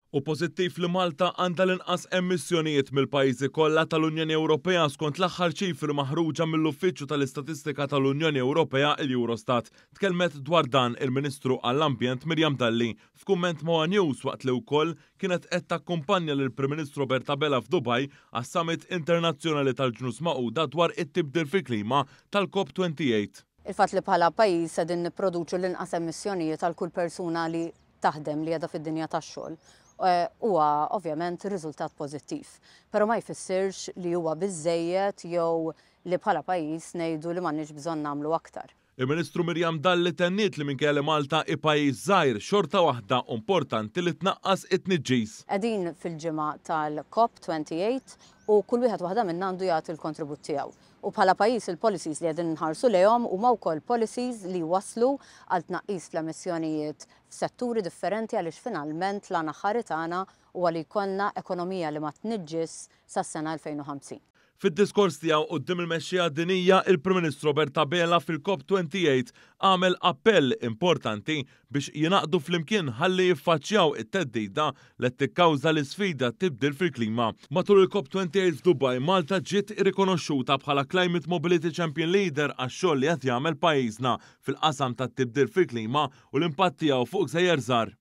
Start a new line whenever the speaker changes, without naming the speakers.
U pożittiv li Malta għandha l-inqas emissjonijiet mill-pajjiżi kollha tal-Unjoni Ewropea skont l-aħħar ċifri maħruġa mill-Uffiċċju tal-Istatistika tal-Unjoni Ewropea il-Eurostat. Tkellmet dwar dan il-Ministru għall-Ambjent Mirjam Dalli f'kumment ma' News waqt li wkoll kienet qed takkumpanja lill-Prim Ministru Bertabella f'Dubaj għas-Summit Internazzjonali tal-Ġnus Magħquda dwar it-tibdil fil-klima tal-COP28.
Il-fatt li bħala pajjiż qegħdin nipproduċu l-inqas emissjonijiet għal kull persuna li taħdem li qiegħda fid-dinja tax-xogħol huwa ovvjament riżultat pożittiv. Però ma jfissirx li huwa biżżejjed jew li bħala pajjiż ngħidu li m'għandniex bżonn nagħmlu aktar.
Il-Ministru Mirjam Dalli tenniet li minkejja li Malta hi pajjiż żgħir xorta waħda importanti li tnaqqas it-tniġġis.
Qegħdin fil-ġimgħa tal-COP28 u kull wieħed waħda minna għandu jagħti l-kontribut tiegħu. U bħala pajjiż il-policies li qegħdin nħarsu lejhom huma wkoll policies li waslu għal tnaqqis fl-emissjonijiet f'setturi differenti għaliex finalment l-għana ħari tagħna huwa li jkollna ekonomija li ma tniġġis sas-sena 2050.
Fid-diskors tiegħu quddiem il-mexxija dinjija, il-Prim Ministru Bertabella fil-COP28 għamel appell importanti biex jinaqdu flimkien ħalli jiffaċċjaw it-teddida li tikkawża l-isfida tibdil fil-klima. Matul il-COP28 f'Dubaj, Malta ġiet irrikonoxxuta bħala Climate Mobility Champion Leader għax-xogħol li qed jagħmel pajjiżna fil-qasam tat-tibdil fil-klima u l-impatt tiegħu fuq gżejjer żgħar.